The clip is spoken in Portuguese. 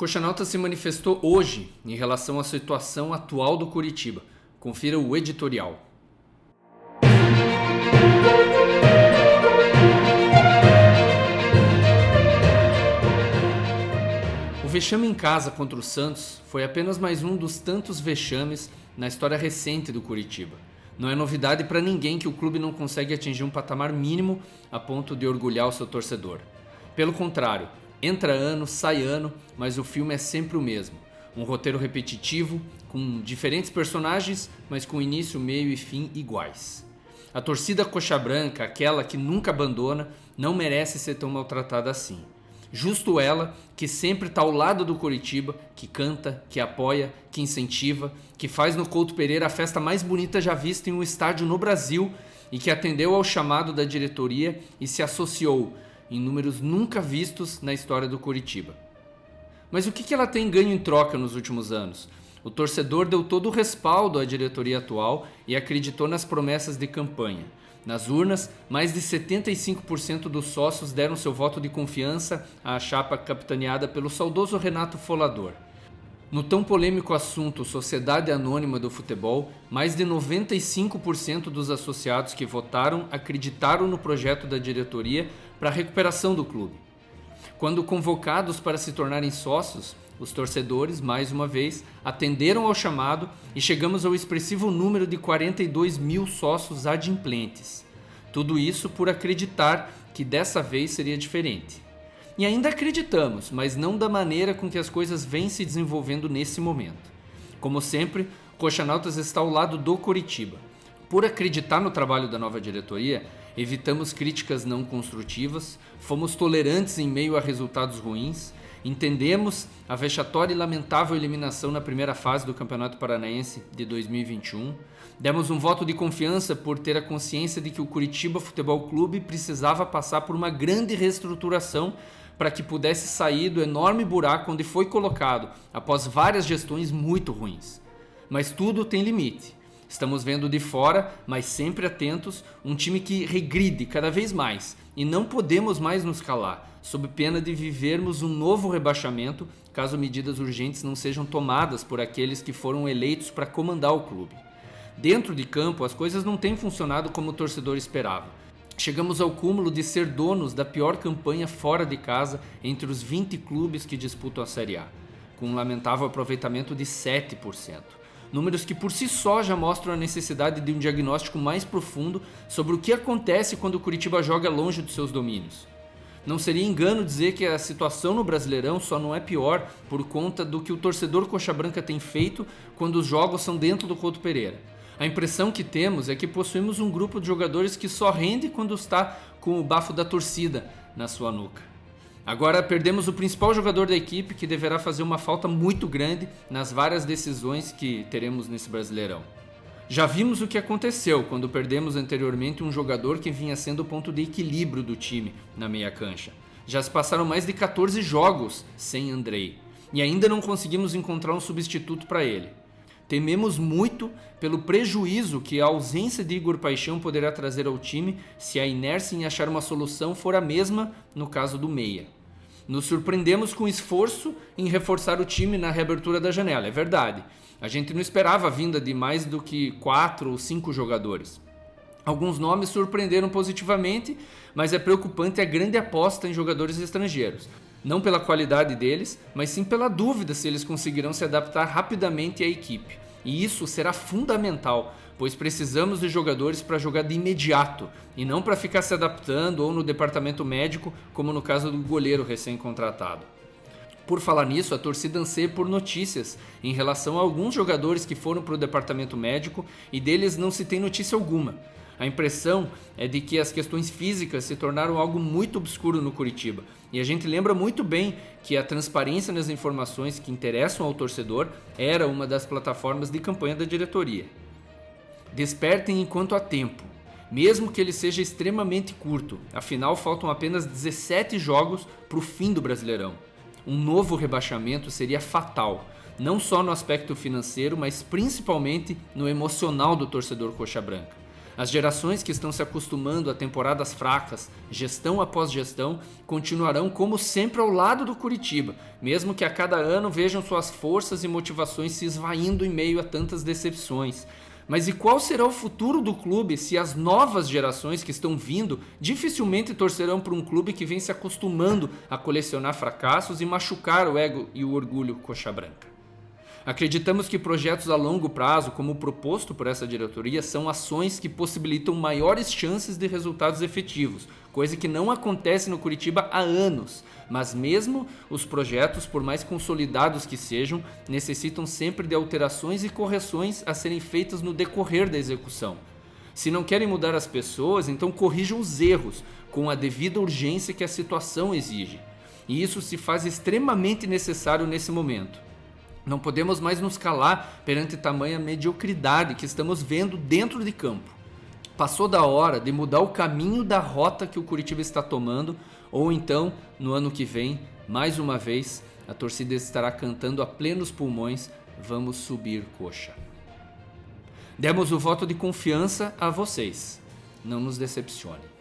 Coxanauta se manifestou hoje em relação à situação atual do Coritiba. Confira o editorial. O vexame em casa contra o Santos foi apenas mais um dos tantos vexames na história recente do Coritiba. Não é novidade para ninguém que o clube não consegue atingir um patamar mínimo a ponto de orgulhar o seu torcedor. Pelo contrário, entra ano, sai ano, mas o filme é sempre o mesmo. Um roteiro repetitivo, com diferentes personagens, mas com início, meio e fim iguais. A torcida coxa branca, aquela que nunca abandona, não merece ser tão maltratada assim. Justo ela, que sempre está ao lado do Coritiba, que canta, que apoia, que incentiva, que faz no Couto Pereira a festa mais bonita já vista em um estádio no Brasil e que atendeu ao chamado da diretoria e se associou em números nunca vistos na história do Coritiba. Mas o que ela tem ganho em troca nos últimos anos? O torcedor deu todo o respaldo à diretoria atual e acreditou nas promessas de campanha. Nas urnas, mais de 75% dos sócios deram seu voto de confiança à chapa capitaneada pelo saudoso Renato Folador. No tão polêmico assunto Sociedade Anônima do Futebol, mais de 95% dos associados que votaram acreditaram no projeto da diretoria para a recuperação do clube. Quando convocados para se tornarem sócios, os torcedores, mais uma vez, atenderam ao chamado e chegamos ao expressivo número de 42 mil sócios adimplentes. Tudo isso por acreditar que dessa vez seria diferente. E ainda acreditamos, mas não da maneira com que as coisas vêm se desenvolvendo nesse momento. Como sempre, o Coxanautas está ao lado do Coritiba. Por acreditar no trabalho da nova diretoria, evitamos críticas não construtivas, fomos tolerantes em meio a resultados ruins, entendemos a vexatória e lamentável eliminação na primeira fase do Campeonato Paranaense de 2021, demos um voto de confiança por ter a consciência de que o Coritiba Futebol Clube precisava passar por uma grande reestruturação para que pudesse sair do enorme buraco onde foi colocado após várias gestões muito ruins. Mas tudo tem limite. Estamos vendo de fora, mas sempre atentos, um time que regride cada vez mais e não podemos mais nos calar, sob pena de vivermos um novo rebaixamento caso medidas urgentes não sejam tomadas por aqueles que foram eleitos para comandar o clube. Dentro de campo, as coisas não têm funcionado como o torcedor esperava. Chegamos ao cúmulo de ser donos da pior campanha fora de casa entre os 20 clubes que disputam a Série A, com um lamentável aproveitamento de 7%. Números que por si só já mostram a necessidade de um diagnóstico mais profundo sobre o que acontece quando o Coritiba joga longe dos seus domínios. Não seria engano dizer que a situação no Brasileirão só não é pior por conta do que o torcedor coxa branca tem feito quando os jogos são dentro do Couto Pereira. A impressão que temos é que possuímos um grupo de jogadores que só rende quando está com o bafo da torcida na sua nuca. Agora perdemos o principal jogador da equipe, que deverá fazer uma falta muito grande nas várias decisões que teremos nesse Brasileirão. Já vimos o que aconteceu quando perdemos anteriormente um jogador que vinha sendo o ponto de equilíbrio do time na meia cancha. Já se passaram mais de 14 jogos sem Andrei e ainda não conseguimos encontrar um substituto para ele. Tememos muito pelo prejuízo que a ausência de Igor Paixão poderá trazer ao time se a inércia em achar uma solução for a mesma no caso do meia. Nos surpreendemos com esforço em reforçar o time na reabertura da janela, é verdade. A gente não esperava a vinda de mais do que 4 ou 5 jogadores. Alguns nomes surpreenderam positivamente, mas é preocupante a grande aposta em jogadores estrangeiros. Não pela qualidade deles, mas sim pela dúvida se eles conseguirão se adaptar rapidamente à equipe. E isso será fundamental, pois precisamos de jogadores para jogar de imediato e não para ficar se adaptando ou no departamento médico, como no caso do goleiro recém-contratado. Por falar nisso, a torcida anseia por notícias em relação a alguns jogadores que foram para o departamento médico e deles não se tem notícia alguma. A impressão é de que as questões físicas se tornaram algo muito obscuro no Coritiba. E a gente lembra muito bem que a transparência nas informações que interessam ao torcedor era uma das plataformas de campanha da diretoria. Despertem enquanto há tempo, mesmo que ele seja extremamente curto. Afinal, faltam apenas 17 jogos para o fim do Brasileirão. Um novo rebaixamento seria fatal, não só no aspecto financeiro, mas principalmente no emocional do torcedor coxa branca. As gerações que estão se acostumando a temporadas fracas, gestão após gestão, continuarão como sempre ao lado do Curitiba, mesmo que a cada ano vejam suas forças e motivações se esvaindo em meio a tantas decepções. Mas e qual será o futuro do clube se as novas gerações que estão vindo dificilmente torcerão por um clube que vem se acostumando a colecionar fracassos e machucar o ego e o orgulho coxa branca? Acreditamos que projetos a longo prazo, como o proposto por essa diretoria, são ações que possibilitam maiores chances de resultados efetivos, coisa que não acontece no Curitiba há anos. Mas mesmo os projetos, por mais consolidados que sejam, necessitam sempre de alterações e correções a serem feitas no decorrer da execução. Se não querem mudar as pessoas, então corrijam os erros, com a devida urgência que a situação exige. E isso se faz extremamente necessário nesse momento. Não podemos mais nos calar perante tamanha mediocridade que estamos vendo dentro de campo. Passou da hora de mudar o caminho da rota que o Curitiba está tomando, ou então, no ano que vem, mais uma vez, a torcida estará cantando a plenos pulmões: vamos subir, coxa. Demos o voto de confiança a vocês. Não nos decepcione.